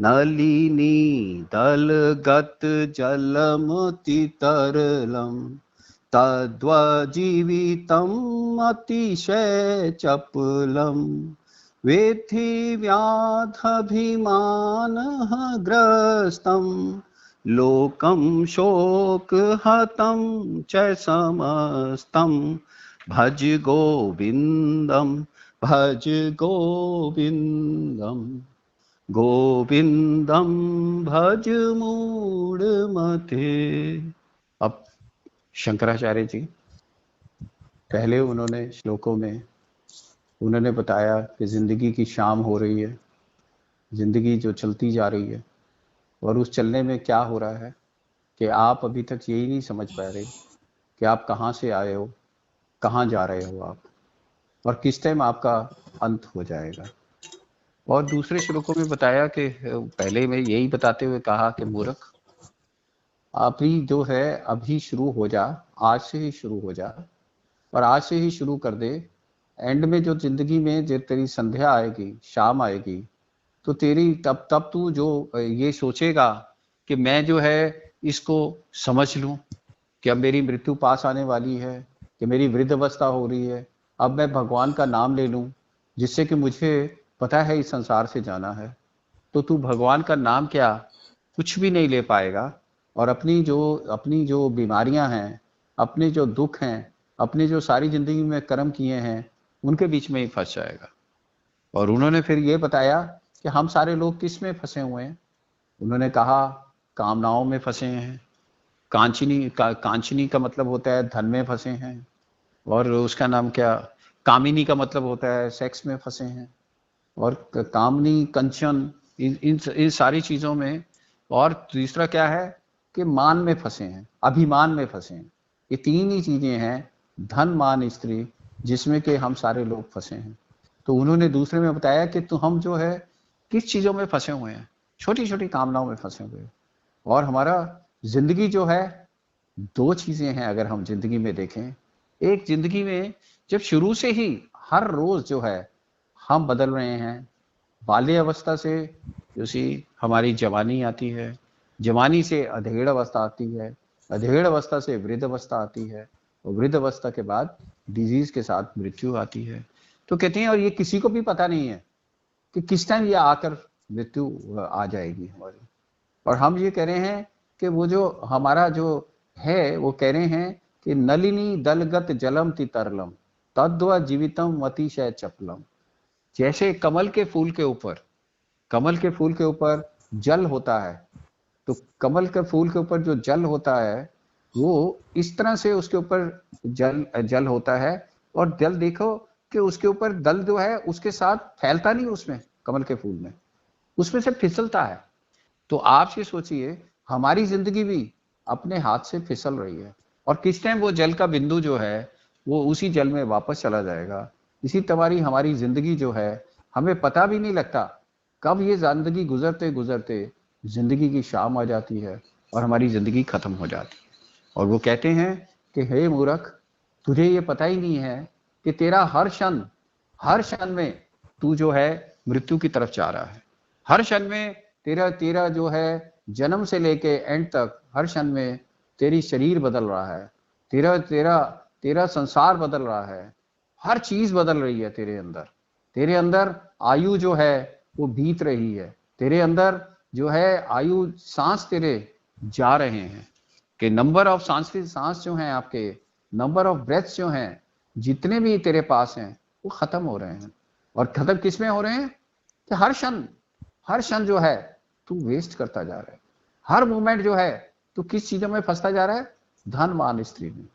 नलिनी दलगत जलमति तरलम तद्वजीवितम् अतिशय चपलम वेत्थि व्याधभिमानः ग्रस्तं लोकं शोकहतं च समस्तं भज गोविंदम भज गोविंदम गोविंदम भज मूढ़मते। अब शंकराचार्य जी पहले उन्होंने श्लोकों में उन्होंने बताया कि जिंदगी की शाम हो रही है, जिंदगी जो चलती जा रही है, और उस चलने में क्या हो रहा है कि आप अभी तक यही नहीं समझ पा रहे कि आप कहाँ से आए हो, कहाँ जा रहे हो आप, और किस टाइम आपका अंत हो जाएगा। और दूसरे श्लोकों में बताया कि पहले में यही बताते हुए कहा कि मूर्ख, अभी जो है अभी शुरू हो जा, आज से ही शुरू हो जा, और आज से ही शुरू कर दे। एंड में जो जिंदगी में जो तेरी संध्या आएगी, शाम आएगी, तो तेरी तब तू जो ये सोचेगा कि मैं जो है इसको समझ लूं कि अब मेरी मृत्यु पास आने वाली है, कि मेरी वृद्ध अवस्था हो रही है, अब मैं भगवान का नाम ले लूं जिससे कि मुझे पता है इस संसार से जाना है। तो तू भगवान का नाम क्या कुछ भी नहीं ले पाएगा, और अपनी जो बीमारियां हैं, अपने जो दुख हैं, अपने जो सारी जिंदगी में कर्म किए हैं, उनके बीच में ही फंस जाएगा। और उन्होंने फिर ये बताया कि हम सारे लोग किस में फंसे हुए हैं। उन्होंने कहा कामनाओं में फंसे हैं, कांचनी का मतलब होता है धन में फंसे हैं, और उसका नाम क्या, कामिनी का मतलब होता है सेक्स में फंसे हैं, और कामनी कंचन इन सारी चीजों में। और तीसरा क्या है कि मान में फंसे हैं, अभिमान में फंसे हैं। ये तीन ही चीजें हैं, धन मान स्त्री, जिसमें कि हम सारे लोग फंसे हैं। तो उन्होंने दूसरे में बताया कि तो हम जो है किस चीजों में फंसे हुए हैं, छोटी छोटी कामनाओं में फंसे हुए हैं। और हमारा जिंदगी जो है, दो चीजें हैं अगर हम जिंदगी में देखें। एक, जिंदगी में जब शुरू से ही हर रोज जो है हम बदल रहे हैं। बाल्य अवस्था से जैसी हमारी जवानी आती है, जवानी से अधेड़ अवस्था आती है, अधेड़ अवस्था से वृद्ध अवस्था आती है, और वृद्ध अवस्था के बाद डिजीज के साथ मृत्यु आती है। तो कहते हैं और ये किसी को भी पता नहीं है कि किस टाइम ये आकर मृत्यु आ जाएगी हमारी। और हम ये कह रहे हैं कि वो जो हमारा जो है वो कह रहे हैं कि नलिनी दलगत जलम ति तरलम तद्व जीवितम अतिशय चपलम। जैसे कमल के फूल के ऊपर जल होता है, तो कमल के फूल के ऊपर जो जल होता है वो इस तरह से उसके ऊपर जल होता है। और जल देखो कि उसके ऊपर दल जो है उसके साथ फैलता नहीं, उसमें कमल के फूल में उसमें से फिसलता है। तो आप ये सोचिए हमारी जिंदगी भी अपने हाथ से फिसल रही है, और किस टाइम वो जल का बिंदु जो है वो उसी जल में वापस चला जाएगा। इसी तरह हमारी जिंदगी जो है हमें पता भी नहीं लगता कब ये जिंदगी गुजरते गुजरते जिंदगी की शाम आ जाती है और हमारी जिंदगी खत्म हो जाती है। और वो कहते हैं कि हे मूर्ख, तुझे ये पता ही नहीं है कि तेरा हर क्षण में तू जो है मृत्यु की तरफ जा रहा है। हर क्षण में तेरा तेरा जो है जन्म से लेके एंड तक हर क्षण में तेरी शरीर बदल रहा है, तेरा तेरा तेरा संसार बदल रहा है, हर चीज बदल रही है तेरे अंदर आयु जो है वो बीत रही है, तेरे अंदर जो है आयु सांस तेरे जा रहे हैं, कि नंबर ऑफ सांस जो हैं आपके, नंबर ऑफ ब्रेथ्स जो हैं जितने भी तेरे पास हैं वो खत्म हो रहे हैं। और खत्म किस में हो रहे हैं कि हर क्षण जो है तू वेस्ट करता जा रहा है, हर मोमेंट जो है तू किस चीजों में फंसता जा रहा है, धन मान स्त्री में।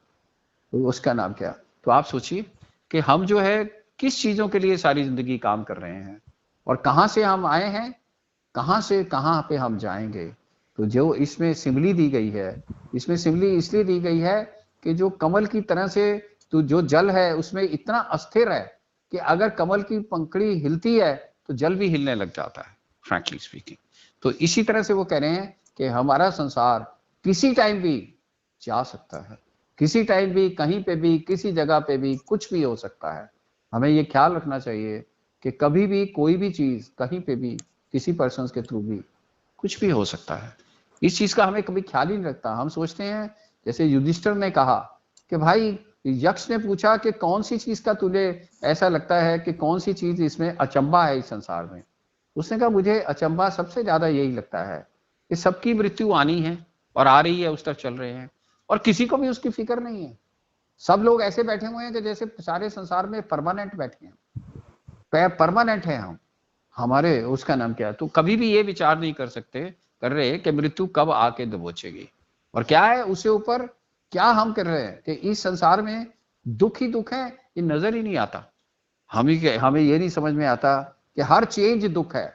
तो उसका नाम क्या। तो आप सोचिए कि हम जो है किस चीजों के लिए सारी जिंदगी काम कर रहे हैं, और कहां से हम आए हैं, कहां से कहां पे हम जाएंगे। तो जो इसमें सिमली दी गई है, इसमें सिमली इसलिए दी गई है कि जो कमल की तरह से तो जो जल है उसमें इतना अस्थिर है कि अगर कमल की पंखड़ी हिलती है तो जल भी हिलने लग जाता है, फ्रैंकली स्पीकिंग। तो इसी तरह से वो कह रहे हैं कि हमारा संसार किसी टाइम भी जा सकता है, किसी टाइम भी कहीं पे भी किसी जगह पे भी कुछ भी हो सकता है। हमें ये ख्याल रखना चाहिए कि कभी भी कोई भी चीज कहीं पे भी किसी पर्सन के थ्रू भी कुछ भी हो सकता है। इस चीज का हमें कभी ख्याल ही नहीं रखता। हम सोचते हैं जैसे युधिष्ठिर ने कहा कि भाई, यक्ष ने पूछा कि कौन सी चीज का तुझे ऐसा लगता है कि कौन सी चीज इसमें अचंभा है इस संसार में। उसने कहा मुझे अचंभा सबसे ज्यादा यही लगता है कि सबकी मृत्यु आनी है और आ रही है, उस तरफ चल रहे हैं और किसी को भी उसकी फिक्र नहीं है। सब लोग ऐसे बैठे हुए हैं कि जैसे सारे संसार में परमानेंट बैठे हैं, परमानेंट है हम, हमारे उसका नाम क्या है। तो कभी भी ये विचार नहीं कर रहे कि मृत्यु कब आके दबोचेगी और क्या है उसके ऊपर। क्या हम कर रहे हैं कि इस संसार में दुख ही दुख है, ये नजर ही नहीं आता। हमें ये नहीं समझ में आता कि हर चेंज दुख है।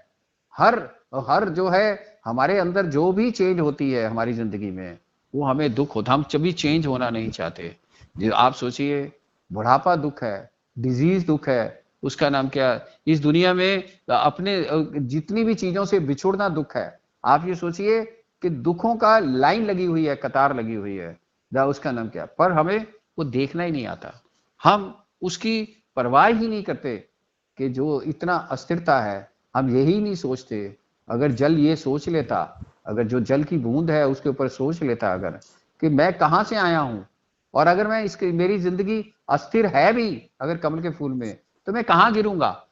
हर हर जो है हमारे अंदर जो भी चेंज होती है हमारी जिंदगी में, वो हमें दुख होता। हम कभी चेंज होना नहीं चाहते। आप सोचिए, बुढ़ापा दुख है, डिजीज दुख है, उसका नाम क्या, इस दुनिया में अपने जितनी भी चीजों से बिछुड़ना दुख है। आप ये सोचिए कि दुखों का लाइन लगी हुई है, कतार लगी हुई है, उसका नाम क्या, पर हमें वो देखना ही नहीं आता। हम उसकी परवाह ही नहीं करते कि जो इतना अस्थिरता है, हम यही नहीं सोचते। अगर जल ये सोच लेता, अगर जो जल की बूंद है उसके ऊपर सोच लेता अगर कि मैं कहां से आया हूं, और अगर मैं इसकी मेरी जिंदगी अस्थिर है भी अगर कमल के फूल में, तो मैं कहां गिरूंगा,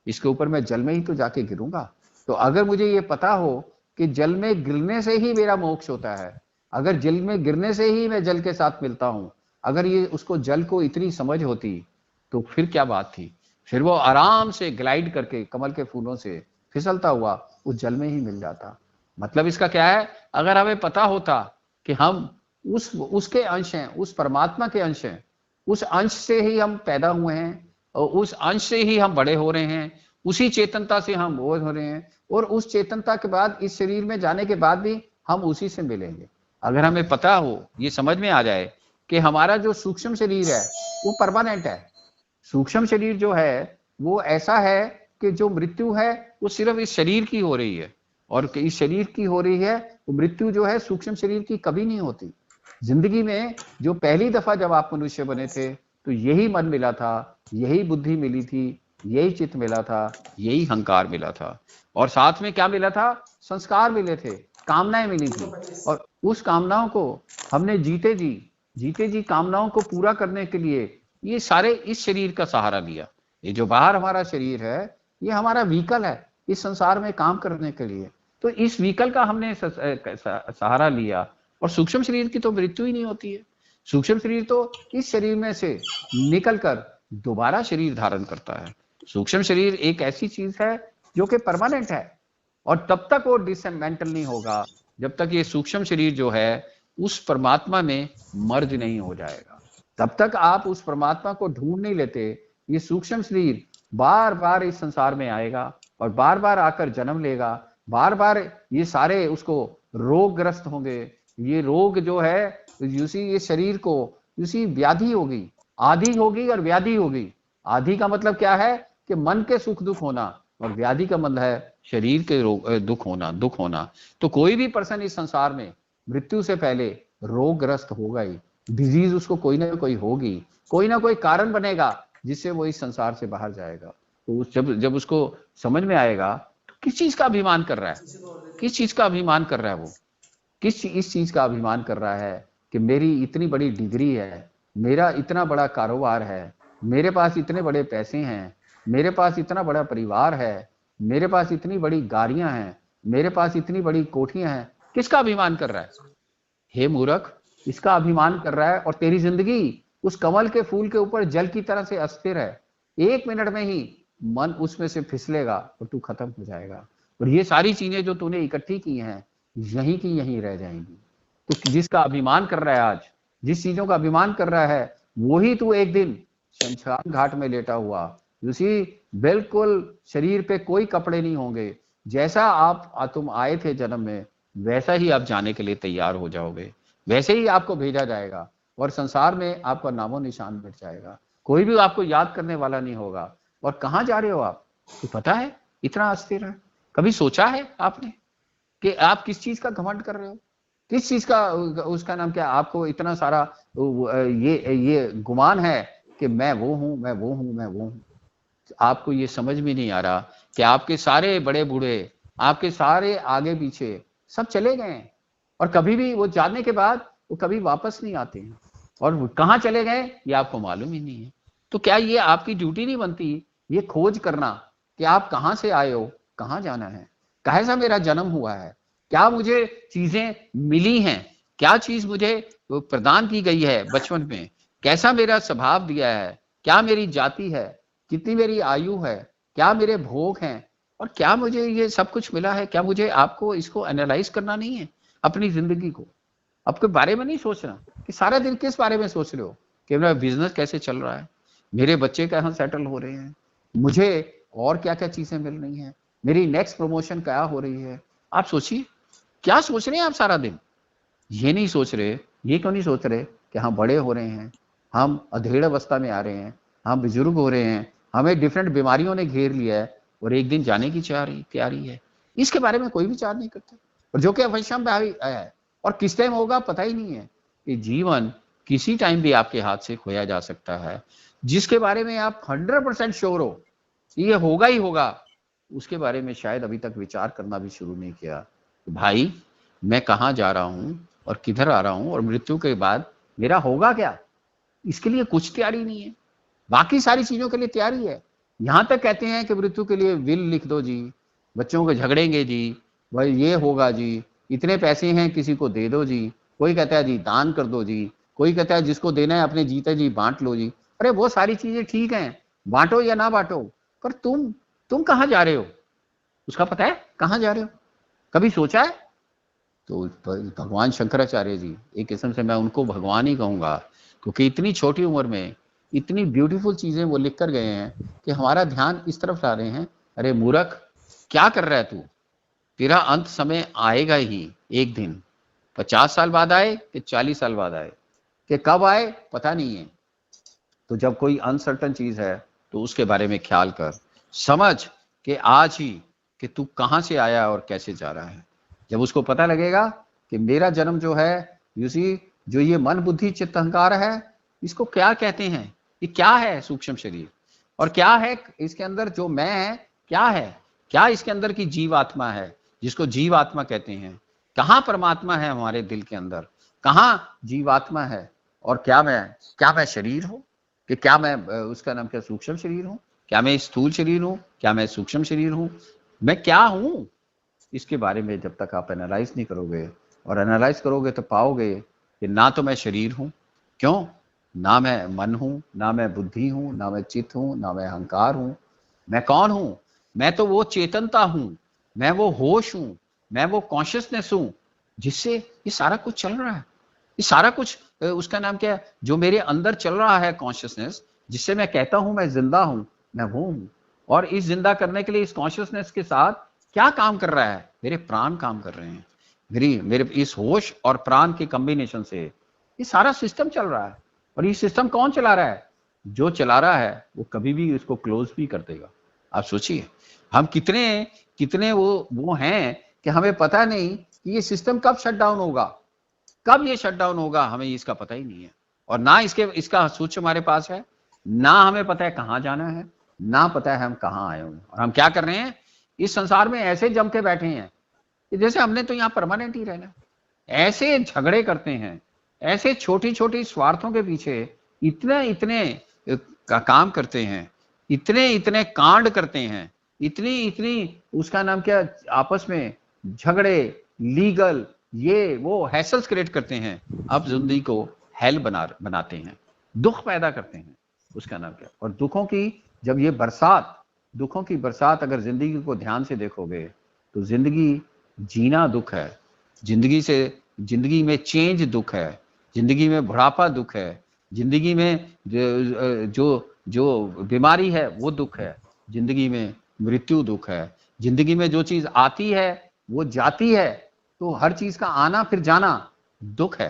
इसके ऊपर मैं जल में ही तो जाके गिरूंगा। तो अगर मुझे ये पता हो कि जल में गिरने से ही मेरा मोक्ष होता है, अगर जल में गिरने से ही मैं जल के साथ मिलता हूं, अगर ये उसको जल को इतनी समझ होती तो फिर क्या बात थी। फिर वो आराम से ग्लाइड करके कमल के फूलों से फिसलता हुआ उस जल में ही मिल जाता। मतलब इसका क्या है, अगर हमें पता होता कि हम उसके अंश हैं, उस परमात्मा के अंश हैं, उस अंश से ही हम पैदा हुए हैं और उस अंश से ही हम बड़े हो रहे हैं, उसी चेतनता से हम बोध हो रहे हैं, और उस चेतनता के बाद इस शरीर में जाने के बाद भी हम उसी से मिलेंगे। अगर हमें पता हो, ये समझ में आ जाए कि हमारा जो सूक्ष्म शरीर है वो परमानेंट है। सूक्ष्म शरीर जो है वो ऐसा है कि जो मृत्यु है वो सिर्फ इस शरीर की हो रही है, और इस शरीर की हो रही है, वो मृत्यु जो है सूक्ष्म शरीर की कभी नहीं होती। जिंदगी में जो पहली दफा जब आप मनुष्य बने थे तो यही मन मिला था, यही बुद्धि मिली थी, यही चित्त मिला था, यही हंकार मिला था, और साथ में क्या मिला था, संस्कार मिले थे, कामनाएं मिली थी। और उस कामनाओं को हमने जीते जी कामनाओं को पूरा करने के लिए ये सारे इस शरीर का सहारा लिया। ये जो बाहर हमारा शरीर है ये हमारा व्हीकल है इस संसार में काम करने के लिए। तो इस व्हीकल का हमने सहारा लिया, और सूक्ष्म शरीर की तो मृत्यु ही नहीं होती है। सूक्ष्म शरीर तो इस शरीर में से निकलकर दोबारा शरीर धारण करता है। सूक्ष्म शरीर एक ऐसी चीज है जो कि परमानेंट है, और तब तक वो डिसमेंटल नहीं होगा जब तक ये सूक्ष्म शरीर जो है उस परमात्मा में मर्ज नहीं हो जाएगा। तब तक आप उस परमात्मा को ढूंढ नहीं लेते। ये सूक्ष्म शरीर बार बार इस संसार में आएगा और बार बार आकर जन्म लेगा, बार बार ये सारे उसको रोगग्रस्त होंगे। ये रोग जो है यूसी ये शरीर को यूसी व्याधि होगी, आदि होगी और व्याधि होगी। आदि का मतलब क्या है कि मन के सुख दुख होना, और व्याधि का मतलब है शरीर के रोग दुख होना। तो कोई भी पर्सन इस संसार में मृत्यु से पहले रोगग्रस्त होगा ही। डिजीज उसको कोई ना कोई होगी, कोई ना कोई कारण बनेगा जिससे वो इस संसार से बाहर जाएगा। तो जब उसको समझ में आएगा तो किस चीज का अभिमान कर रहा है, किस चीज का अभिमान कर रहा है, वो इस चीज का अभिमान कर रहा है कि मेरी इतनी बड़ी डिग्री है, मेरा इतना बड़ा कारोबार है, मेरे पास इतने बड़े पैसे हैं, मेरे पास इतना बड़ा परिवार है, मेरे पास इतनी बड़ी गाड़ियां हैं, मेरे पास इतनी बड़ी कोठियां हैं। किसका अभिमान कर रहा है? हे मूर्ख, इसका अभिमान कर रहा है। और तेरी जिंदगी उस कमल के फूल के ऊपर जल की तरह से अस्थिर है। 1 मिनट में ही मन उसमें से फिसलेगा और तू खत्म हो जाएगा, और ये सारी चीजें जो तूने इकट्ठी की हैं यहीं की यहीं रह जाएंगी। तो जिसका अभिमान कर रहा है आज, जिस चीजों का अभिमान कर रहा है, वही तू एक दिन शमशान घाट में लेटा हुआ उसी बिल्कुल शरीर पे कोई कपड़े नहीं होंगे, जैसा आप तुम आए थे जन्म में वैसा ही आप जाने के लिए तैयार हो जाओगे, वैसे ही आपको भेजा जाएगा, और संसार में आपका नामो निशान मिट जाएगा। कोई भी आपको याद करने वाला नहीं होगा। और कहाँ जा रहे हो आप, तो पता है इतना अस्थिर है। कभी सोचा है आपने कि आप किस चीज का घमंड कर रहे हो, किस चीज का उसका नाम क्या, आपको इतना सारा ये गुमान है कि मैं वो हूं, मैं वो हूं, मैं वो हूं। आपको ये समझ में नहीं आ रहा कि आपके सारे बड़े बूढ़े आपके सारे आगे पीछे सब चले गए हैं, और कभी भी वो जाने के बाद वो कभी वापस नहीं आते हैं, और कहाँ चले गए ये आपको मालूम ही नहीं है। तो क्या ये आपकी ड्यूटी नहीं बनती ये खोज करना कि आप कहाँ से आए हो, कहाँ जाना है, कैसा मेरा जन्म हुआ है, क्या मुझे चीजें मिली हैं, क्या चीज मुझे प्रदान की गई है बचपन में, कैसा मेरा स्वभाव दिया है, क्या मेरी जाति है, कितनी मेरी आयु है, क्या मेरे भोग हैं, और क्या मुझे ये सब कुछ मिला है। क्या मुझे आपको इसको एनालाइज करना नहीं है अपनी जिंदगी को, आपके बारे में नहीं सोचना कि सारा दिन किस बारे में सोच रहे हो कि मेरा बिजनेस कैसे चल रहा है, मेरे बच्चे कहाँ सेटल हो रहे हैं, मुझे और क्या क्या चीजें मिल रही हैं, मेरी नेक्स्ट प्रमोशन क्या हो रही है। आप सोचिए क्या सोच रहे हैं आप सारा दिन, ये नहीं सोच रहे, ये क्यों नहीं सोच रहे कि हम बड़े हो रहे हैं, हम अधेड़ अवस्था में आ रहे हैं, हम बुजुर्ग हो रहे हैं, हमें डिफरेंट बीमारियों ने घेर लिया है और एक दिन जाने की तैयारी है। इसके बारे में कोई विचार नहीं करते, और जो कि अवश्यम है और किस टाइम होगा पता ही नहीं है कि जीवन किसी टाइम भी आपके हाथ से खोया जा सकता है। जिसके बारे में आप 100% श्योर हो ये होगा ही होगा, उसके बारे में शायद अभी तक विचार करना भी शुरू नहीं किया। भाई मैं कहाँ जा रहा हूँ और किधर आ रहा हूँ, और मृत्यु के बाद मेरा होगा क्या, इसके लिए कुछ तैयारी नहीं है। बाकी सारी चीजों के लिए तैयारी है, यहां तक कहते हैं कि मृत्यु के लिए विल लिख दो जी, बच्चों को झगड़ेंगे जी, भाई ये होगा जी, इतने पैसे हैं किसी को दे दो जी, कोई कहता है जी दान कर दो जी, कोई कहता है जिसको देना है अपने जीते जी बांट लो जी। अरे वो सारी चीजें ठीक हैं, बांटो या ना बांटो, पर तुम कहाँ जा रहे हो उसका पता है, कहाँ जा रहे हो कभी सोचा है। तो भगवान शंकराचार्य जी, एक किस्म से मैं उनको भगवान ही कहूंगा, क्योंकि इतनी छोटी उम्र में इतनी ब्यूटीफुल चीजें वो लिख कर गए हैं कि हमारा ध्यान इस तरफ ला रहे हैं। अरे मूर्ख क्या कर रहा है तू, तेरा अंत समय आएगा ही एक दिन, 50 साल बाद आए कि 40 साल बाद आए कि कब आए पता नहीं है। तो जब कोई अनसर्टन चीज है तो उसके बारे में ख्याल कर, समझ कि आज ही कि तू कहां से आया और कैसे जा रहा है। जब उसको पता लगेगा कि मेरा जन्म जो है, यूसी जो ये मन बुद्धि चित्त अहंकार है, इसको क्या कहते हैं, ये क्या है सूक्ष्म शरीर, और क्या है इसके अंदर जो मैं है, क्या है, क्या इसके अंदर की जीवात्मा है जिसको जीवात्मा कहते हैं, कहाँ परमात्मा है हमारे दिल के अंदर, कहाँ जीवात्मा है, और क्या मैं शरीर हूं, कि क्या मैं उसका नाम क्या सूक्ष्म शरीर हूं, क्या मैं स्थूल शरीर हूं, क्या मैं सूक्ष्म शरीर हूं, मैं क्या हूं। इसके बारे में जब तक आप एनालाइज नहीं करोगे, और एनालाइज करोगे तो पाओगे कि ना तो मैं शरीर हूं, क्यों, ना मैं मन हूं, ना मैं बुद्धि हूं, ना मैं चित्त हूं, ना मैं अहंकार हूं। मैं कौन हूं, मैं तो वो चेतनता हूं, मैं वो होश हूं, मैं वो कॉन्शियसनेस हूं जिससे ये सारा कुछ चल रहा है। ये सारा कुछ उसका नाम क्या है, जो मेरे अंदर चल रहा है कॉन्शियसनेस, जिससे मैं कहता हूं मैं जिंदा हूं, मैं वो हूं। और इस जिंदा करने के लिए इस कॉन्शियसनेस के साथ क्या काम कर रहा है, मेरे प्राण काम कर रहे हैं, मेरे इस होश और प्राण के कॉम्बिनेशन से ये सारा सिस्टम चल रहा है। और ये सिस्टम कौन चला रहा है, जो चला रहा है वो कभी भी इसको क्लोज भी कर देगा। आप सोचिए हम कितने कितने वो हैं कि हमें पता नहीं कि ये सिस्टम कब शट डाउन होगा, कब ये शट डाउन होगा, हमें इसका पता ही नहीं है। और ना इसका सूच हमारे पास है, ना हमें पता है कहाँ जाना है, ना पता है हम कहाँ आए हुए, और हम क्या कर रहे हैं इस संसार में ऐसे जम के बैठे हैं कि जैसे हमने तो यहाँ परमानेंट ही रहना। ऐसे झगड़े करते हैं, ऐसे छोटी छोटी स्वार्थों के पीछे इतने इतने का काम करते हैं, इतने इतने कांड करते हैं, इतनी इतनी उसका नाम क्या आपस में झगड़े, लीगल ये वो हैसल्स क्रिएट करते हैं। अब जिंदगी को हेल बनाते हैं, दुख पैदा करते हैं, उसका नाम क्या। और जब ये दुखों की बरसात अगर जिंदगी को ध्यान से देखोगे तो जिंदगी जीना दुख है, जिंदगी में चेंज दुख है, जिंदगी में बुढ़ापा दुख है, जिंदगी में जो बीमारी है वो दुख है, जिंदगी में मृत्यु दुख है, जिंदगी में जो चीज आती है वो जाती है, तो हर चीज का आना फिर जाना दुख है।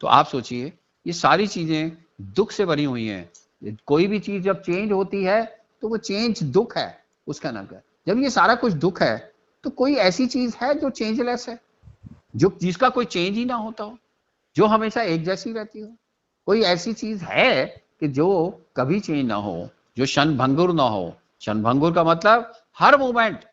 तो आप सोचिए ये सारी चीजें दुख से भरी हुई हैं। कोई भी चीज जब चेंज होती है तो वो चेंज दुख है, उसका नाम क्या। जब ये सारा कुछ दुख है तो कोई ऐसी चीज है जो चेंजलेस है, जिसका कोई चेंज ही ना होता हो, जो हमेशा एक जैसी रहती हो। कोई ऐसी चीज है कि जो कभी चेंज ना हो, जो क्षण भंगुर ना हो। क्षण भंगुर का मतलब हर मोमेंट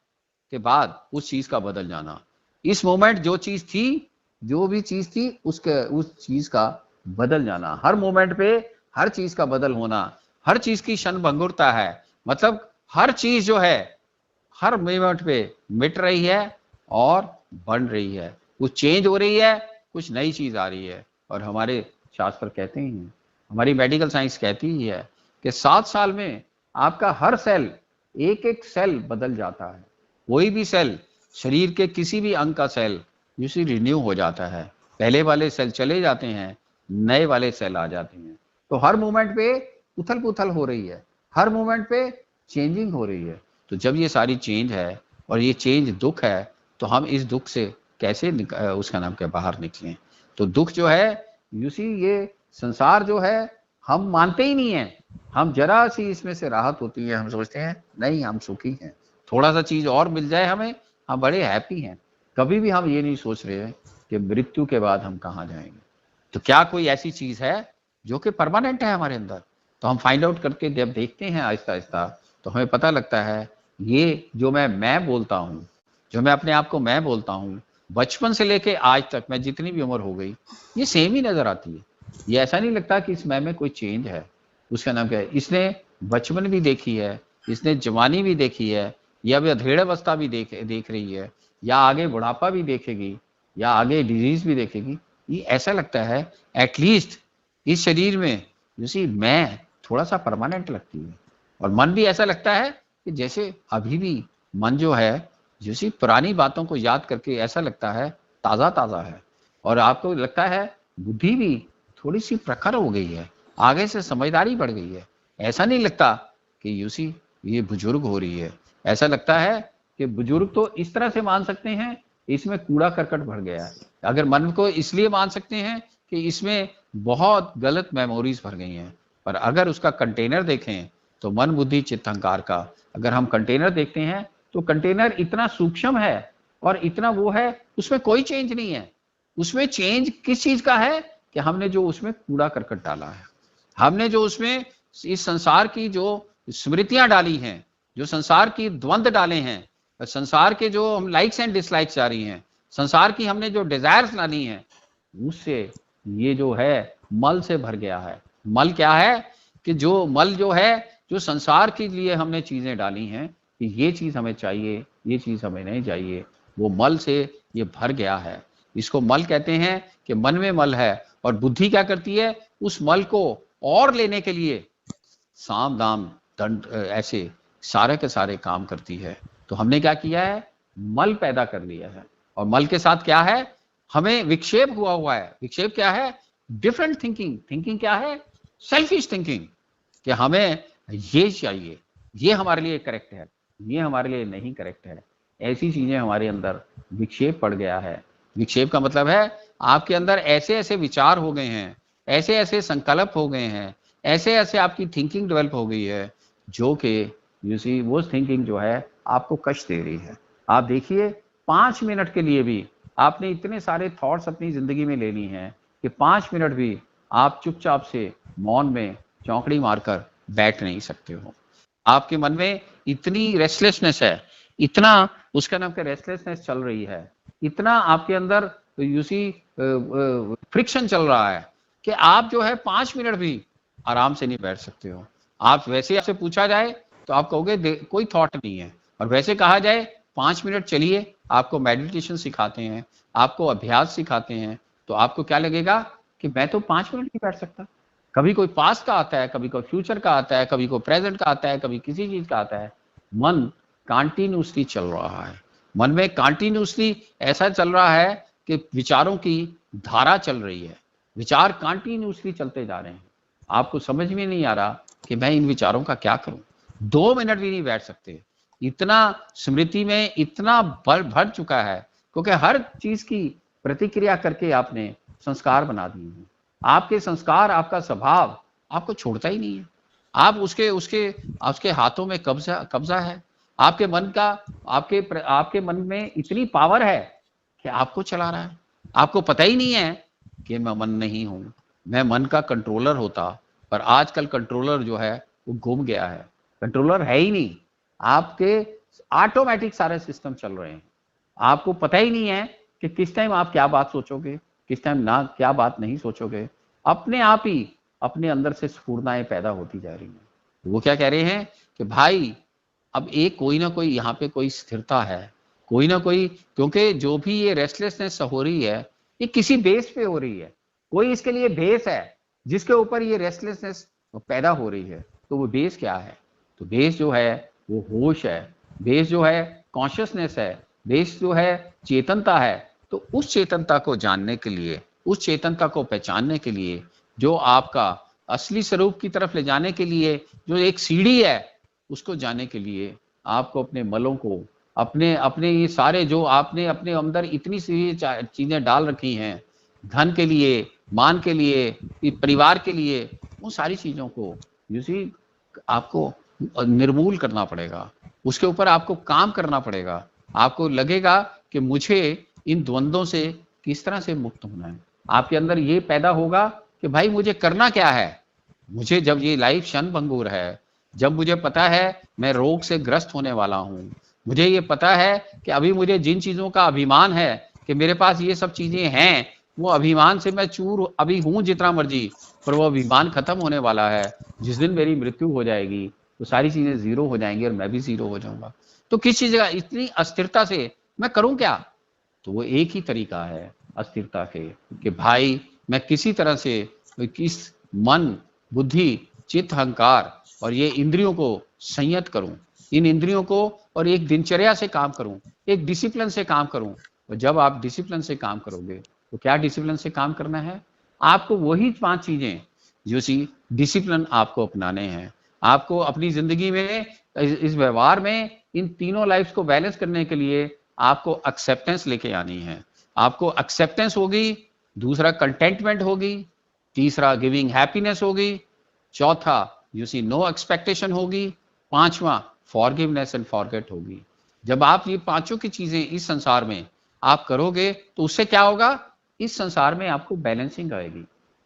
के बाद उस चीज का बदल जाना। इस मोमेंट जो चीज थी, जो भी चीज थी, उसके उस चीज का बदल जाना। हर मोमेंट पे हर चीज का बदल होना, हर चीज की क्षण भंगुरता है। मतलब हर चीज जो है हर मोमेंट पे मिट रही है और बन रही है, कुछ चेंज हो रही है, कुछ नई चीज आ रही है। और हमारे शास्त्र कहते ही हैं, हमारी मेडिकल साइंस कहती ही है कि 7 साल में आपका हर सेल, एक एक सेल बदल जाता है। कोई भी सेल, शरीर के किसी भी अंग का सेल उसी रिन्यू हो जाता है। पहले वाले सेल चले जाते हैं, नए वाले सेल आ जाते हैं। तो हर मोमेंट पे उथल पुथल हो रही है, हर मोमेंट पे चेंजिंग हो रही है। तो जब ये सारी चेंज है और ये चेंज दुख है, तो हम इस दुख से कैसे उसका नाम क्या बाहर निकलें। तो दुख जो है, ये संसार जो है, हम मानते ही नहीं है। हम जरा सी इसमें से राहत होती है, हम सोचते हैं नहीं हम सुखी हैं, थोड़ा सा चीज और मिल जाए हमें, हम बड़े हैप्पी हैं। कभी भी हम ये नहीं सोच रहे हैं कि मृत्यु के बाद हम कहाँ जाएंगे। तो क्या कोई ऐसी चीज है जो कि परमानेंट है हमारे अंदर? तो हम फाइंड आउट करके जब देखते हैं आहिस्ता आहिस्ता, तो हमें पता लगता है ये जो मैं बोलता हूँ, जो मैं अपने आप को मैं बोलता हूँ, बचपन से लेके आज तक मैं जितनी भी उम्र हो गई, ये सेम ही नजर आती है। ये ऐसा नहीं लगता कि इस मैं में कोई चेंज है। उसका नाम क्या है? इसने बचपन भी देखी है, इसने जवानी भी देखी है, या अभी अधेड़ अवस्था भी देख रही है, या आगे बुढ़ापा भी देखेगी, या आगे डिजीज भी देखेगी। ये ऐसा लगता है एटलीस्ट इस शरीर में मैं थोड़ा सा परमानेंट लगती है। और मन भी ऐसा लगता है कि जैसे अभी भी मन जो है, जैसी पुरानी बातों को याद करके ऐसा लगता है ताज़ा ताज़ा है। और आपको लगता है बुद्धि भी थोड़ी सी प्रखर हो गई है, आगे से समझदारी बढ़ गई है। ऐसा नहीं लगता कि ये बुजुर्ग हो रही है। ऐसा लगता है कि बुजुर्ग तो इस तरह से मान सकते हैं, इसमें कूड़ा करकट भर गया है। अगर मन को इसलिए मान सकते हैं कि इसमें बहुत गलत मेमोरीज भर गई हैं। पर अगर उसका कंटेनर देखें, तो मन बुद्धि चित्त अहंकार का अगर हम कंटेनर देखते हैं, तो कंटेनर इतना सूक्ष्म है और इतना वो है, उसमें कोई चेंज नहीं है। उसमें चेंज किस चीज का है कि हमने जो उसमें कूड़ा करकट डाला है, हमने जो उसमें इस संसार की जो स्मृतियां डाली हैं, जो संसार की द्वंद्व डाले हैं, संसार के जो हम लाइक्स एंड डिसलाइक्स जा रही हैं, संसार की हमने जो डिजायर्स डाली हैं, उससे ये जो है मल से भर गया है। मल क्या है कि जो मल जो है, जो संसार के लिए हमने चीजें डाली हैं कि ये चीज हमें चाहिए, ये चीज हमें नहीं चाहिए, वो मल से ये भर गया है। इसको मल कहते हैं कि मन में मल है। और बुद्धि क्या करती है? उस मल को और लेने के लिए साम दाम दंड ऐसे सारे के सारे काम करती है। तो हमने क्या किया है? मल पैदा कर लिया है। और मल के साथ क्या है? हमें विक्षेप हुआ है। विक्षेप क्या है? Different thinking. थिंकिंग क्या है? सेल्फिश थिंकिंग, कि हमें ये चाहिए, ये हमारे लिए करेक्ट है, ये हमारे लिए नहीं करेक्ट है। ऐसी चीजें हमारे अंदर विक्षेप पड़ गया है। विक्षेप का मतलब है आपके अंदर ऐसे ऐसे विचार हो गए हैं, ऐसे ऐसे संकल्प हो गए हैं, ऐसे ऐसे आपकी थिंकिंग डेवलप हो गई है, जो कि वो थिंकिंग जो है आपको कष्ट दे रही है। आप देखिए 5 मिनट के लिए भी आपने इतने सारे थॉट्स अपनी जिंदगी में ले ली हैं कि 5 मिनट भी आप चुपचाप से मौन में चौकड़ी मारकर बैठ नहीं सकते हो। आपके मन में इतनी रेस्टलेसनेस है, इतना उसका नाम क्या रेस्टलेसनेस चल रही है, इतना आपके अंदर फ्रिक्शन चल रहा है कि आप जो है 5 मिनट भी आराम से नहीं बैठ सकते हो। आप वैसे आपसे पूछा जाए तो आप कहोगे कोई थॉट नहीं है। और वैसे कहा जाए 5 मिनट चलिए, आपको मेडिटेशन सिखाते हैं, आपको अभ्यास सिखाते हैं, तो आपको क्या लगेगा कि मैं तो 5 मिनट नहीं बैठ सकता। कभी कोई पास्ट का आता है, कभी कोई फ्यूचर का आता है, कभी कोई प्रेजेंट का आता है, कभी किसी चीज का आता है। मन कॉन्टिन्यूसली चल रहा है। मन में कॉन्टिन्यूसली ऐसा चल रहा है कि विचारों की धारा चल रही है। विचार कॉन्टिन्यूसली चलते जा रहे हैं। आपको समझ में नहीं आ रहा कि मैं इन विचारों का क्या करूं। 2 मिनट भी नहीं बैठ सकते। इतना स्मृति में इतना भर चुका है, क्योंकि हर चीज की प्रतिक्रिया करके आपने संस्कार बना दिए हैं। आपके संस्कार, आपका स्वभाव आपको छोड़ता ही नहीं है। आप उसके हाथों में कब्जा है। आपके मन का, आपके मन में इतनी पावर है कि आपको चला रहा है। आपको पता ही नहीं है कि मैं मन नहीं हूं, मैं मन का कंट्रोलर होता। पर आजकल कंट्रोलर जो है वो गुम गया है। कंट्रोलर है ही नहीं। आपके ऑटोमेटिक सारे सिस्टम चल रहे हैं, आपको पता ही नहीं है कि किस टाइम आप क्या बात सोचोगे, किस टाइम ना क्या बात नहीं सोचोगे। अपने आप ही अपने अंदर से स्फूर्णाएं पैदा होती जा रही हैं। वो क्या कह रहे हैं कि भाई अब एक कोई ना कोई यहाँ पे कोई स्थिरता है, कोई ना कोई, क्योंकि जो भी ये रेस्टलेसनेस हो रही है ये किसी बेस पे हो रही है, कोई इसके लिए बेस है जिसके ऊपर ये रेस्टलेसनेस पैदा हो रही है। तो वो बेस क्या है? तो बेस जो है वो होश है, बेस जो है कॉन्शियसनेस है, बेस जो है चेतनता है। तो उस चेतनता को जानने के लिए, उस चेतनता को पहचानने के लिए, जो आपका असली स्वरूप की तरफ ले जाने के लिए जो एक सीढ़ी है, उसको जानने के लिए आपको अपने मलों को, अपने अपने ये सारे जो आपने अपने अंदर इतनी सी चीजें डाल रखी हैं, धन के लिए, मान के लिए, परिवार के लिए, उन सारी चीजों को आपको निर्मूल करना पड़ेगा, उसके ऊपर आपको काम करना पड़ेगा। आपको लगेगा कि मुझे इन द्वंद्वों से किस तरह से मुक्त होना है। आपके अंदर ये पैदा होगा कि भाई मुझे करना क्या है। मुझे जब ये लाइफ क्षण भंगुर है, जब मुझे पता है मैं रोग से ग्रस्त होने वाला हूं, मुझे ये पता है कि अभी मुझे जिन चीजों का अभिमान है कि मेरे पास ये सब चीजें हैं, वो अभिमान से मैं चूर अभी हूं जितना मर्जी, पर वो अभिमान खत्म होने वाला है। जिस दिन मेरी मृत्यु हो जाएगी तो सारी चीजें जीरो हो जाएंगी और मैं भी जीरो हो जाऊंगा। तो किस चीज का इतनी अस्थिरता से मैं करूं क्या? तो वो एक ही तरीका है अस्थिरता के, कि भाई मैं किसी तरह से किस मन, बुद्धि, चित्त, अहंकार और ये इंद्रियों को संयत करूं, इन इंद्रियों को, और एक दिनचर्या से काम करूं, एक डिसिप्लिन से काम करूं। और जब आप डिसिप्लिन से काम करोगे तो क्या डिसिप्लिन से काम करना है? आपको वही 5 चीजें जो सी डिसिप्लिन आपको अपनाने हैं। आपको अपनी जिंदगी में, इस व्यवहार में, इन तीनों लाइफ्स को बैलेंस करने के लिए आपको एक्सेप्टेंस लेके आनी है। आपको एक्सेप्टेंस होगी, दूसरा कंटेंटमेंट होगी, तीसरा गिविंग हैप्पीनेस होगी, चौथा नो एक्सपेक्टेशन होगी, पांचवा फॉरगिवनेस एंड फॉरगेट होगी। जब आप ये पांचों की चीजें इस संसार में आप करोगे तो उससे क्या होगा? इस संसार में आपको बैलेंसिंग आएगी,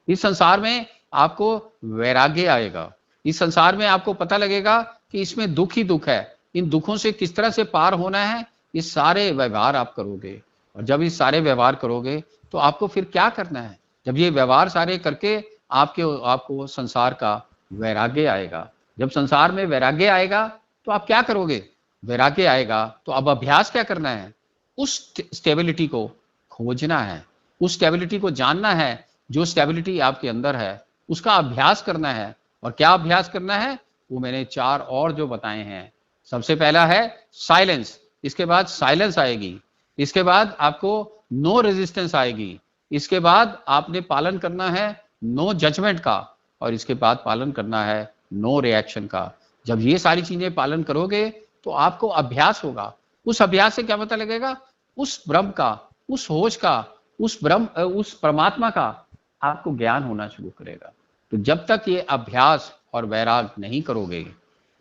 इस संसार में आपको वैराग्य आएगा, इस संसार में आपको पता लगेगा कि इसमें दुख ही दुख है, इन दुखों से किस तरह से पार होना है। ये सारे व्यवहार आप करोगे, और जब ये सारे व्यवहार करोगे तो आपको फिर क्या करना है? जब ये व्यवहार सारे करके आपको संसार का वैराग्य आएगा। जब संसार में वैराग्य आएगा तो आप क्या करोगे? वैराग्य आएगा तो अब अभ्यास क्या करना है? उस स्टेबिलिटी को खोजना है, उस स्टेबिलिटी को जानना है। जो स्टेबिलिटी आपके अंदर है उसका अभ्यास करना है। और क्या अभ्यास करना है? वो मैंने 4 और जो बताए हैं। सबसे पहला है साइलेंस, इसके बाद साइलेंस आएगी, इसके बाद आपको नो रेजिस्टेंस आएगी, इसके बाद आपने पालन करना है नो जजमेंट का, और इसके बाद पालन करना है नो रिएक्शन का। जब ये सारी चीजें पालन करोगे तो आपको अभ्यास होगा। उस अभ्यास से क्या पता लगेगा? उस ब्रह्म का, उस होश का, उस ब्रह्म, उस परमात्मा का आपको ज्ञान होना शुरू करेगा। तो जब तक ये अभ्यास और वैराग नहीं करोगे,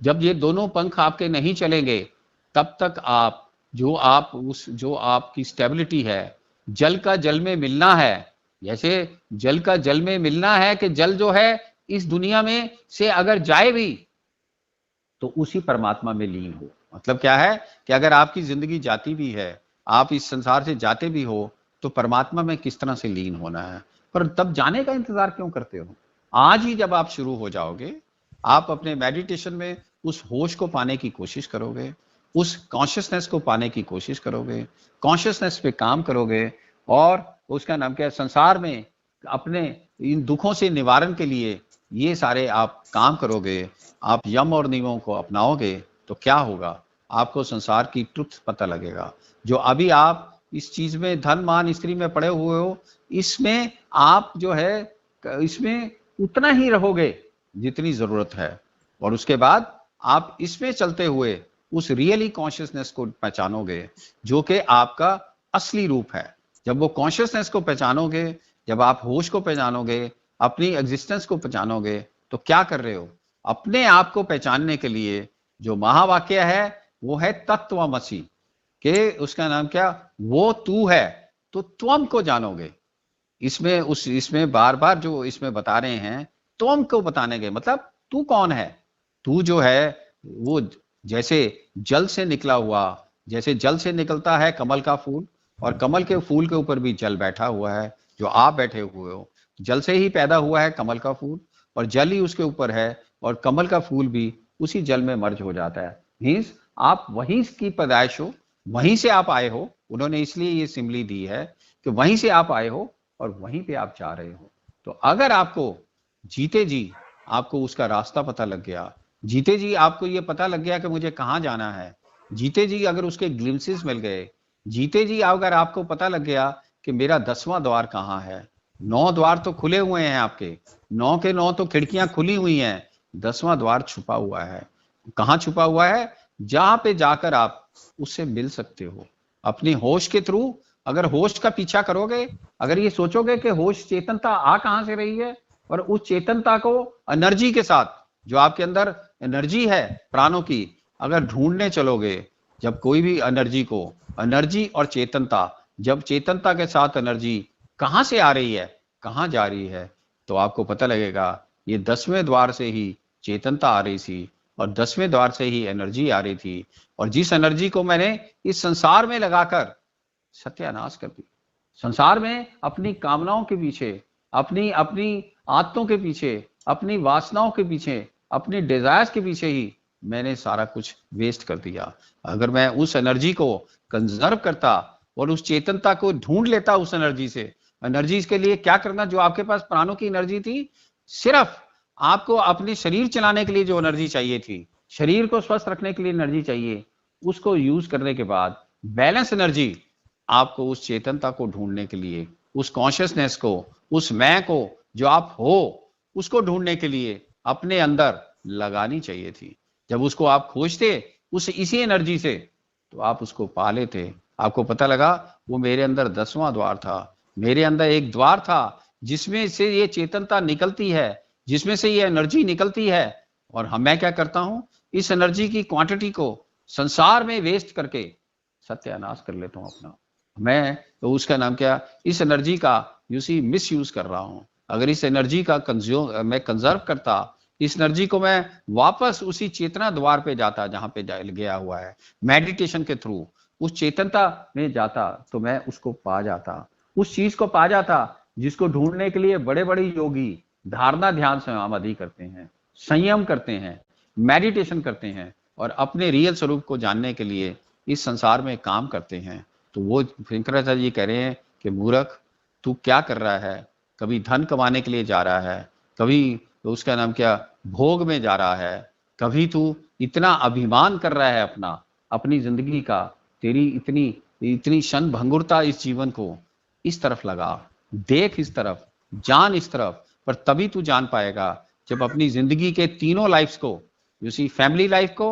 जब ये दोनों पंख आपके नहीं चलेंगे, तब तक आप जो आपकी स्टेबिलिटी है, जल का जल में मिलना है। जैसे जल का जल में मिलना है कि जल जो है इस दुनिया में से अगर जाए भी तो उसी परमात्मा में लीन हो। मतलब क्या है कि अगर आपकी जिंदगी जाती भी है, आप इस संसार से जाते भी हो, तो परमात्मा में किस तरह से लीन होना है। पर तब जाने का इंतजार क्यों करते हो? आज ही जब आप शुरू हो जाओगे, आप अपने मेडिटेशन में उस होश को पाने की कोशिश करोगे, उस कॉन्शियसनेस को पाने की कोशिश करोगे, कॉन्शियसनेस पे काम करोगे, और उसका नाम क्या है, संसार में अपने इन दुखों से निवारण के लिए ये सारे आप काम करोगे, आप यम और नियमों को अपनाओगे, तो क्या होगा? आपको संसार की ट्रुथ पता लगेगा। जो अभी आप इस चीज में, धन मान स्त्री में पड़े हुए हो, इसमें आप जो है इसमें उतना ही रहोगे जितनी जरूरत है, और उसके बाद आप इसमें चलते हुए उस रियली कॉन्शियसनेस को पहचानोगे जो कि आपका असली रूप है। जब वो कॉन्शियसनेस को पहचानोगे, जब आप होश को पहचानोगे, अपनी एग्जिस्टेंस को पहचानोगे, तो क्या कर रहे हो? अपने आप को पहचानने के लिए जो महावाक्य है वो है तत्वमसि, के उसका नाम क्या? वो तू है, तो त्वम को जानोगे। इसमें बार बार जो इसमें बता रहे हैं त्वम को बताने के मतलब तू कौन है? तू जो है वो जैसे जल से निकला हुआ, जैसे जल से निकलता है कमल का फूल, और कमल के फूल के ऊपर भी जल बैठा हुआ है, जो आप बैठे हुए हो, जल से ही पैदा हुआ है कमल का फूल, और जल ही उसके ऊपर है, और कमल का फूल भी उसी जल में मर्ज हो जाता है। मीन्स आप वहीं की पैदाइश हो, वहीं से आप आए हो। उन्होंने इसलिए ये सिमली दी है कि वहीं से आप आए हो और वहीं पे आप जा रहे हो। तो अगर आपको जीते जी आपको उसका रास्ता पता लग गया, जीते जी आपको ये पता लग गया कि मुझे कहाँ जाना है, जीते जी अगर उसके ग्लिम्सेस मिल गए, जीते जी अगर आपको पता लग गया कि मेरा 10वां द्वार कहाँ है, 9 द्वार तो खुले हुए हैं आपके, 9 के 9 तो खिड़कियां खुली हुई हैं, 10वां द्वार छुपा हुआ है। कहाँ छुपा हुआ है? जहां पे जाकर आप उससे मिल सकते हो अपनी होश के थ्रू। अगर होश का पीछा करोगे, अगर ये सोचोगे कि होश चेतनता आ कहां से रही है, और उस चेतनता को एनर्जी के साथ, जो आपके अंदर एनर्जी है प्राणों की, अगर ढूंढने चलोगे, जब कोई भी एनर्जी को, एनर्जी और चेतनता, जब चेतनता के साथ एनर्जी कहां से आ रही है, कहां जा रही है, तो आपको पता लगेगा ये 10वें द्वार से ही चेतनता आ रही थी, और 10वें द्वार से ही एनर्जी आ रही थी, और जिस एनर्जी को मैंने इस संसार में लगाकर सत्यानाश कर दी, संसार में अपनी कामनाओं के पीछे, अपनी अपनी आदतों के पीछे, अपनी वासनाओं के पीछे, अपनी डिजायर्स के पीछे ही मैंने सारा कुछ वेस्ट कर दिया। अगर मैं उस एनर्जी को कंजर्व करता और उस चेतनता को ढूंढ लेता उस एनर्जी से, एनर्जी के लिए क्या करना, जो आपके पास प्राणों की एनर्जी थी, सिर्फ आपको अपने शरीर चलाने के लिए जो एनर्जी चाहिए थी, शरीर को स्वस्थ रखने के लिए एनर्जी चाहिए, उसको यूज करने के बाद बैलेंस एनर्जी आपको उस चेतनता को ढूंढने के लिए, उस कॉन्शियसनेस को, उस मैं को जो आप हो, उसको ढूंढने के लिए अपने अंदर लगानी चाहिए थी। जब उसको आप खोजते उस इसी एनर्जी से, तो आप उसको पा लेते। आपको पता लगा वो मेरे अंदर 10वां द्वार था, मेरे अंदर एक द्वार था जिसमें से ये चेतनता निकलती है, जिसमें से ये एनर्जी निकलती है। और हम, मैं क्या करता हूं, इस एनर्जी की क्वांटिटी को संसार में वेस्ट करके सत्यानाश कर लेता हूं अपना। मैं तो उसका नाम क्या, इस एनर्जी का मिस यूज कर रहा हूं। अगर इस एनर्जी का मैं कंजर्व करता, इस एनर्जी को मैं वापस उसी चेतना द्वार पे जाता जहां पे गया हुआ है, मेडिटेशन के थ्रू उस चेतनता में जाता, तो मैं उसको पा जाता, उस चीज को पा जाता जिसको ढूंढने के लिए बड़े बड़े योगी धारणा ध्यान समाधि करते हैं, संयम करते हैं, मेडिटेशन करते हैं, और अपने रियल स्वरूप को जानने के लिए इस संसार में काम करते हैं। तो वो शंकराचार्य जी कह रहे हैं कि मूर्ख, तू क्या कर रहा है, कभी धन कमाने के लिए जा रहा है, कभी तो उसका नाम क्या, भोग में जा रहा है, कभी तू इतना अभिमान कर रहा है अपना, अपनी जिंदगी का, तेरी इतनी इतनी क्षण भंगुरता इस जीवन को, इस तरफ लगा, देख इस तरफ, जान इस तरफ। पर तभी तू जान पाएगा जब अपनी जिंदगी के तीनों लाइफ्स को, फैमिली लाइफ को,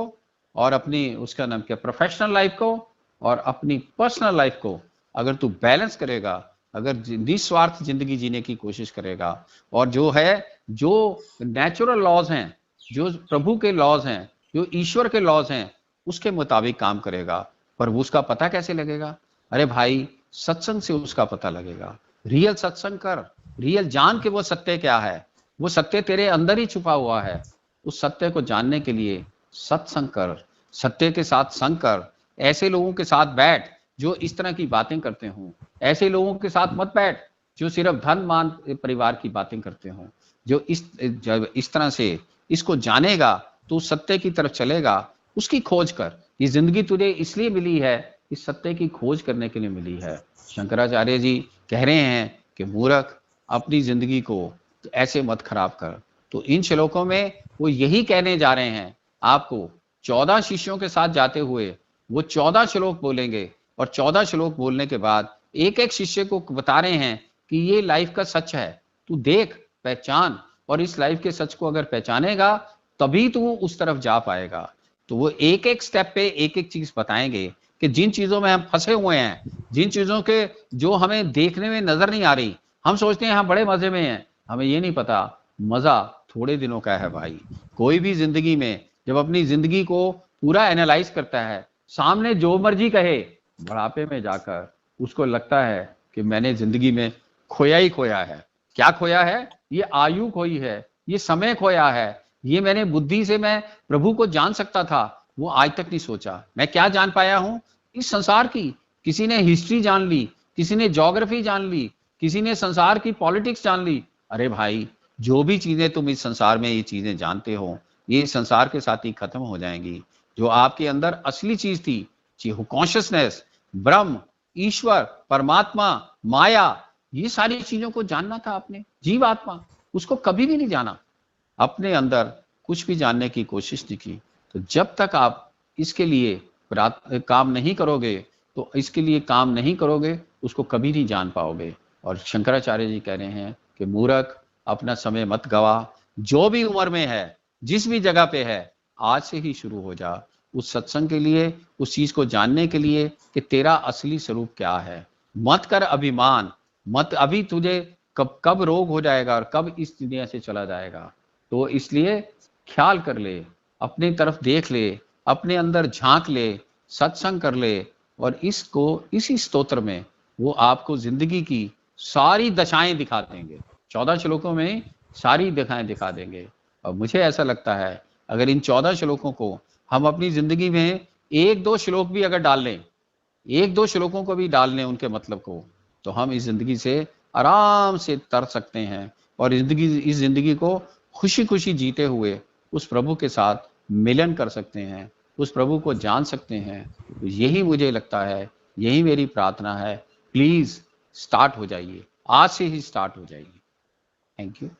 और अपनी उसका नाम क्या, प्रोफेशनल लाइफ को, और अपनी पर्सनल लाइफ को अगर तू बैलेंस करेगा, अगर निस्वार्थ जिंदगी जीने की कोशिश करेगा, और जो है, जो नेचुरल लॉज हैं, जो प्रभु के लॉज हैं, जो ईश्वर के लॉज हैं, उसके मुताबिक काम करेगा। पर उसका पता कैसे लगेगा? अरे भाई, सत्संग से उसका पता लगेगा। रियल सत्संग कर, रियल जान के वो सत्य क्या है, वो सत्य तेरे अंदर ही छुपा हुआ है। उस सत्य को जानने के लिए सत्संग कर, सत्य के साथ संग कर, ऐसे लोगों के साथ बैठ जो इस तरह की बातें करते हों, ऐसे लोगों के साथ मत बैठ जो सिर्फ धन मान परिवार की बातें करते हों। जो इस तरह से इसको जानेगा तो सत्य की तरफ चलेगा, उसकी खोज कर। ये जिंदगी तुझे इसलिए मिली है, इस सत्य की खोज करने के लिए मिली है। शंकराचार्य जी कह रहे हैं कि मूर्ख, अपनी जिंदगी को ऐसे मत खराब कर। तो इन श्लोकों में वो यही कहने जा रहे हैं आपको। 14 शिष्यों के साथ जाते हुए वो 14 श्लोक बोलेंगे, और 14 श्लोक बोलने के बाद एक एक शिष्य को बता रहे हैं कि ये लाइफ का सच है, तू देख, पहचान, और इस लाइफ के सच को अगर पहचानेगा तभी तू उस तरफ जा पाएगा। तो वो एक एक स्टेप पे एक एक चीज बताएंगे कि जिन चीजों में हम फंसे हुए हैं, जिन चीजों के जो हमें देखने में नजर नहीं आ रही, हम सोचते हैं हम बड़े मजे में हैं, हमें ये नहीं पता मजा थोड़े दिनों का है भाई। कोई भी जिंदगी में जब अपनी जिंदगी को पूरा एनालाइज करता है, सामने जो मर्जी कहे, बुढ़ापे में जाकर उसको लगता है कि मैंने जिंदगी में खोया ही खोया है। क्या खोया है? ये आयु खोई है, ये समय खोया है, ये मैंने बुद्धि से मैं प्रभु को जान सकता था, वो आज तक नहीं सोचा। मैं क्या जान पाया हूं इस संसार की। किसी ने हिस्ट्री जान ली, किसी ने ज्योग्राफी जान ली, किसी ने संसार की पॉलिटिक्स जान ली। अरे भाई, जो भी चीजें तुम इस संसार में ये चीजें जानते हो, ये संसार के साथ ही खत्म हो जाएंगी। जो आपके अंदर असली चीज थी, कॉन्शियसनेस, ब्रह्म, ईश्वर, परमात्मा, माया, ये सारी चीजों को जानना था आपने। जीवात्मा, उसको कभी भी नहीं जाना। अपने अंदर कुछ भी जानने की कोशिश नहीं की। तो जब तक आप इसके लिए काम नहीं करोगे, तो इसके लिए काम नहीं करोगे, उसको कभी नहीं जान पाओगे। और शंकराचार्य जी कह रहे हैं कि मूर्ख, अपना समय मत गवा। जो भी उम्र में है, जिस भी जगह पे है, आज से ही शुरू हो जा उस सत्संग के लिए, उस चीज को जानने के लिए कि तेरा असली स्वरूप क्या है। मत कर अभिमान, मत अभी तुझे कब कब रोग हो जाएगा और कब इस दुनिया से चला जाएगा। तो इसलिए ख्याल कर ले, अपनी तरफ देख ले, अपने अंदर झांक ले, सत्संग कर ले। और इसको, इसी स्तोत्र में वो आपको जिंदगी की सारी दशाएं दिखा देंगे। 14 श्लोकों में सारी दशाएं दिखा देंगे। और मुझे ऐसा लगता है, अगर इन 14 श्लोकों को हम अपनी जिंदगी में एक दो श्लोक भी अगर डाल लें, एक दो श्लोकों को भी डाल लें उनके मतलब को, तो हम इस जिंदगी से आराम से तर सकते हैं और इस जिंदगी को खुशी खुशी जीते हुए उस प्रभु के साथ मिलन कर सकते हैं, उस प्रभु को जान सकते हैं। तो यही मुझे लगता है, यही मेरी प्रार्थना है। प्लीज स्टार्ट हो जाइए, आज से ही स्टार्ट हो जाइए। Thank you.